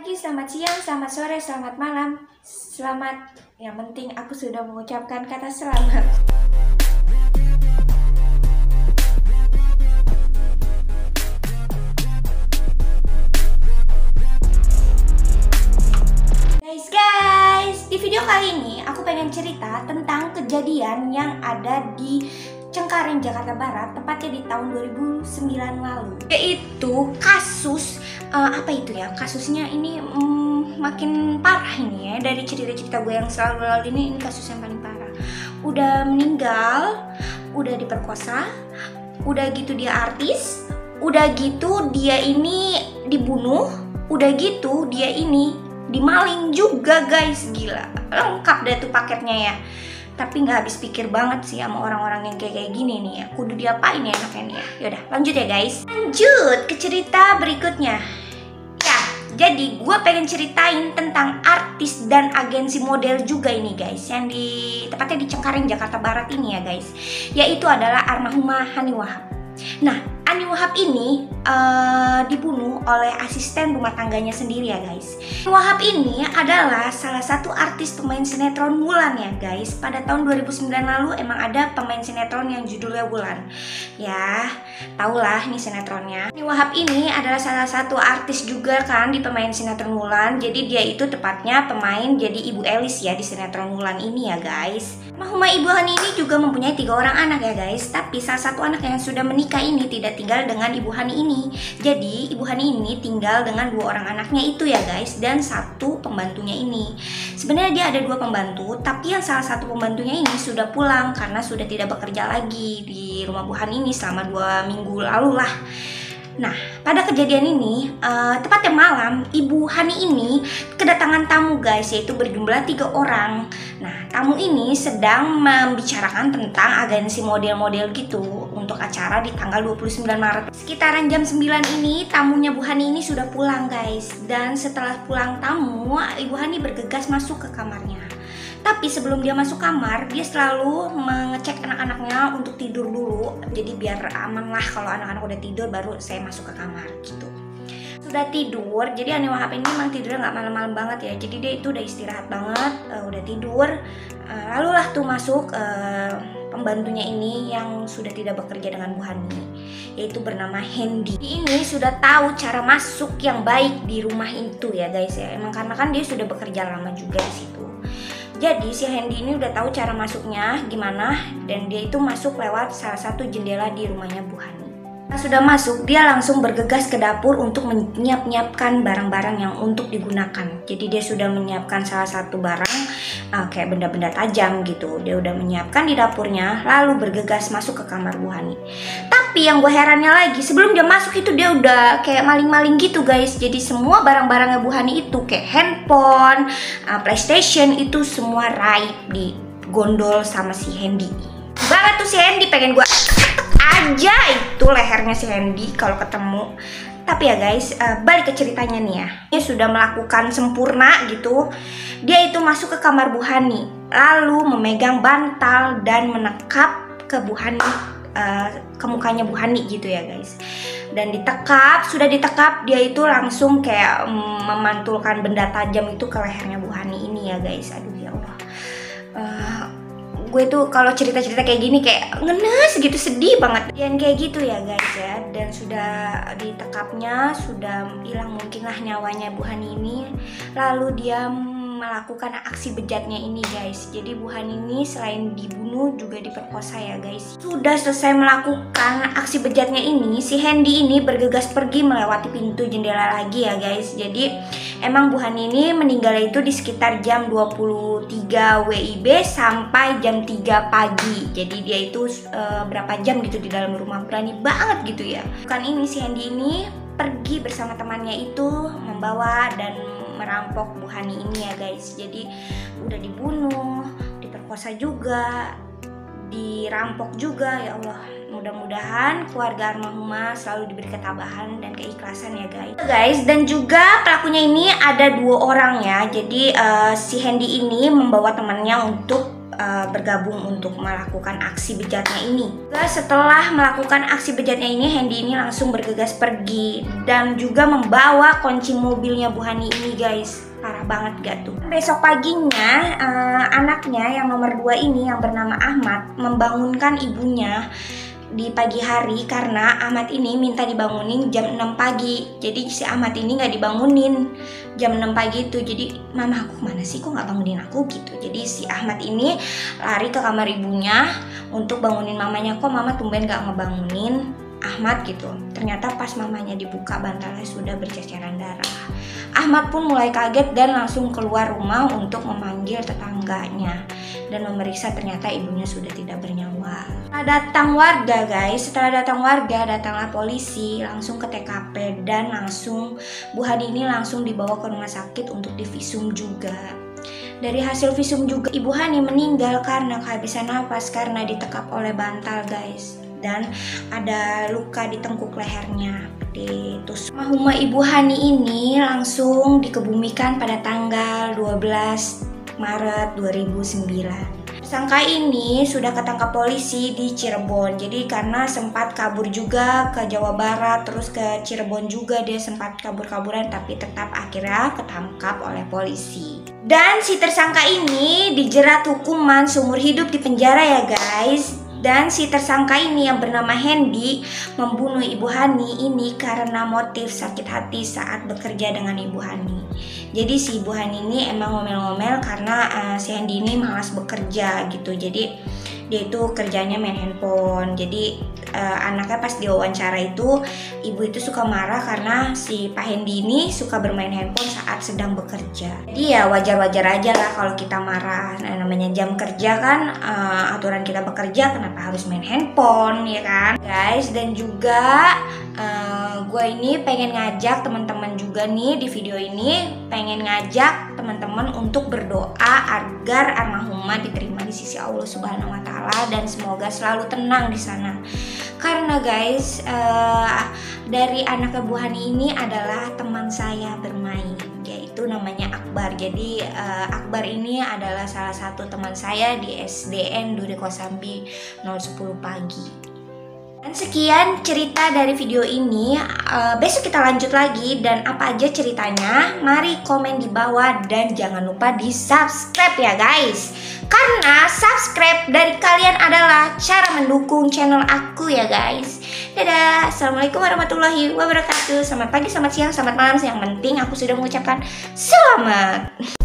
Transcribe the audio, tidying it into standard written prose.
pagi, selamat siang, selamat sore, selamat malam. Selamat, yang penting aku sudah mengucapkan kata selamat. Guys, di video kali ini aku pengen cerita tentang kejadian yang ada di Cengkareng, Jakarta Barat, tepatnya di tahun 2009 lalu. Yaitu kasus, kasusnya ini makin parah ini ya. Dari cerita-cerita gue yang selalu lalu ini kasus yang paling parah. Udah meninggal, udah diperkosa, udah gitu dia artis, udah gitu dia ini dibunuh, udah gitu dia ini dimaling juga guys. Gila, lengkap deh tuh paketnya ya. Tapi nggak habis pikir banget sih sama orang-orang yang kayak gini nih ya. Kudu diapain ya enaknya nih ya. Yaudah lanjut ya guys. Lanjut ke cerita berikutnya. Ya, jadi gue pengen ceritain tentang artis dan agensi model juga ini guys, yang tepatnya di Cengkareng, Jakarta Barat ini ya guys. Yaitu adalah almarhumah Hani Wahab. Nah, Hani Wahab ini dibunuh oleh asisten rumah tangganya sendiri ya guys. Hani Wahab ini adalah salah satu artis pemain sinetron Wulan ya guys. Pada tahun 2009 lalu emang ada pemain sinetron yang judulnya Wulan. Ya, tahulah nih sinetronnya. Hani Wahab ini adalah salah satu artis juga kan di pemain sinetron Wulan. Jadi dia itu tepatnya pemain jadi Ibu Elis ya di sinetron Wulan ini ya guys. Almarhumah Ibu Hani ini juga mempunyai 3 orang anak ya guys. Tapi salah satu anak yang sudah menikah ini tidak tinggal dengan Ibu Hani ini. Jadi Ibu Hani ini tinggal dengan 2 orang anaknya itu ya guys, dan 1 pembantunya ini. Sebenarnya dia ada 2 pembantu, tapi yang salah satu pembantunya ini sudah pulang karena sudah tidak bekerja lagi di rumah Bu Hani ini selama 2 minggu lalu lah. Nah, pada kejadian ini, tepatnya malam, Ibu Hani ini kedatangan tamu guys, yaitu berjumlah 3 orang. Nah, tamu ini sedang membicarakan tentang agensi model-model gitu untuk acara di tanggal 29 Maret. Sekitaran jam 9 ini, tamunya Bu Hani ini sudah pulang guys. Dan setelah pulang tamu, Ibu Hani bergegas masuk ke kamarnya. Tapi sebelum dia masuk kamar, dia selalu mengecek anak-anaknya untuk tidur dulu. Jadi biar aman lah, kalau anak-anak udah tidur baru saya masuk ke kamar gitu. Sudah tidur, jadi Hani Wahab ini memang tidurnya nggak malam-malam banget ya. Jadi dia itu udah istirahat banget, udah tidur. Lalu lah tuh masuk pembantunya ini yang sudah tidak bekerja dengan Bu Hani, yaitu bernama Hendy. Ini sudah tahu cara masuk yang baik di rumah itu ya guys ya. Emang karena kan dia sudah bekerja lama juga di situ. Jadi si Hendy ini udah tahu cara masuknya gimana, dan dia itu masuk lewat salah satu jendela di rumahnya Bu Hani. Sudah masuk, dia langsung bergegas ke dapur untuk menyiapkan barang-barang yang untuk digunakan. Jadi dia sudah menyiapkan salah satu barang kayak benda-benda tajam gitu. Dia udah menyiapkan di dapurnya, lalu bergegas masuk ke kamar Bu Hani. Tapi yang gue herannya lagi, sebelum dia masuk itu dia udah kayak maling-maling gitu guys. Jadi semua barang-barangnya Bu Hani itu kayak handphone, PlayStation itu semua raib di gondol sama si Hendy. Banget tuh si Hendy, pengen gue aja itu lehernya si Hendy kalau ketemu. Tapi ya guys, balik ke ceritanya nih ya. Dia sudah melakukan sempurna gitu. Dia itu masuk ke kamar Bu Hani, lalu memegang bantal dan menekap ke Bu Hani, ke mukanya Bu Hani gitu ya guys. Dan sudah ditekap, dia itu langsung kayak memantulkan benda tajam itu ke lehernya Bu Hani ini ya guys. Aduh ya Allah. Gue tuh kalau cerita-cerita kayak gini kayak ngenes gitu, sedih banget. Dan kayak gitu ya guys ya. Dan sudah ditekapnya, sudah hilang mungkinlah nyawanya Bu Hani ini. Lalu dia melakukan aksi bejatnya ini guys. Jadi Bu Hani ini selain dibunuh juga diperkosa ya guys. Sudah selesai melakukan aksi bejatnya ini, si Hendy ini bergegas pergi melewati pintu jendela lagi ya guys. Jadi emang Bu Hani ini meninggal itu di sekitar jam 23 WIB sampai jam 3 pagi. Jadi dia itu berapa jam gitu di dalam rumah, berani banget gitu ya. Bukan ini, si Hendy ini pergi bersama temannya itu membawa dan merampok Bu Hani ini ya guys. Jadi udah dibunuh, diperkosa juga, dirampok juga. Ya Allah, mudah-mudahan keluarga almarhumah selalu diberi ketabahan dan keikhlasan ya guys. Dan juga pelakunya ini ada 2 orang ya. Jadi si Hendy ini membawa temannya untuk bergabung untuk melakukan aksi bejatnya ini. Setelah melakukan aksi bejatnya ini, Hendy ini langsung bergegas pergi dan juga membawa kunci mobilnya Bu Hani ini, guys. Parah banget gak tuh? Besok paginya anaknya yang nomor 2 ini yang bernama Ahmad membangunkan ibunya di pagi hari karena Ahmad ini minta dibangunin jam 6 pagi. Jadi si Ahmad ini nggak dibangunin jam 6 pagi itu. Jadi mama aku mana sih, kok nggak bangunin aku gitu. Jadi si Ahmad ini lari ke kamar ibunya untuk bangunin mamanya. Kok mama tumben nggak ngebangunin Ahmad gitu. Ternyata pas mamanya dibuka, bantalnya sudah berceceran darah. Ahmad pun mulai kaget dan langsung keluar rumah untuk memanggil tetangganya dan memeriksa, ternyata ibunya sudah tidak bernyawa. Setelah datang warga, guys, datanglah polisi langsung ke TKP dan langsung Bu Hani ini langsung dibawa ke rumah sakit untuk divisum juga. Dari hasil visum juga Ibu Hani meninggal karena kehabisan nafas karena ditekap oleh bantal, guys. Dan ada luka di tengkuk lehernya, ditusuk. Almarhumah Ibu Hani ini langsung dikebumikan pada tanggal 12 Maret 2009. Tersangka ini sudah ketangkap polisi di Cirebon. Jadi karena sempat kabur juga ke Jawa Barat, terus ke Cirebon juga dia sempat kabur-kaburan, tapi tetap akhirnya ketangkap oleh polisi. Dan si tersangka ini dijerat hukuman seumur hidup di penjara ya, guys. Dan si tersangka ini yang bernama Hendy membunuh Ibu Hani ini karena motif sakit hati saat bekerja dengan Ibu Hani. Jadi si Ibu Hani ini emang ngomel-ngomel karena si Hendy ini malas bekerja gitu. Jadi dia itu kerjanya main handphone. Jadi anaknya pas diwawancara itu, ibu itu suka marah karena si Pak Hendy ini suka bermain handphone saat sedang bekerja. Jadi ya wajar-wajar aja lah kalau kita marah. Nah, namanya jam kerja kan, aturan kita bekerja, kenapa harus main handphone ya kan, guys. Dan juga gue ini pengen ngajak teman-teman juga nih di video ini, pengen ngajak teman-teman untuk berdoa agar almarhumah diterima di sisi Allah Subhanahu wa Ta'ala dan semoga selalu tenang di sana. Karena guys, dari anak Bu Hani ini adalah teman saya bermain, yaitu namanya Akbar. Jadi Akbar ini adalah salah satu teman saya di SDN Duri Kosambi 010 pagi. Dan sekian cerita dari video ini. Besok kita lanjut lagi, dan apa aja ceritanya mari komen di bawah dan jangan lupa di subscribe ya guys, karena subscribe dari kalian adalah cara mendukung channel aku ya guys. Dadah, assalamualaikum warahmatullahi wabarakatuh. Selamat pagi, selamat siang, selamat malam. Yang penting aku sudah mengucapkan selamat.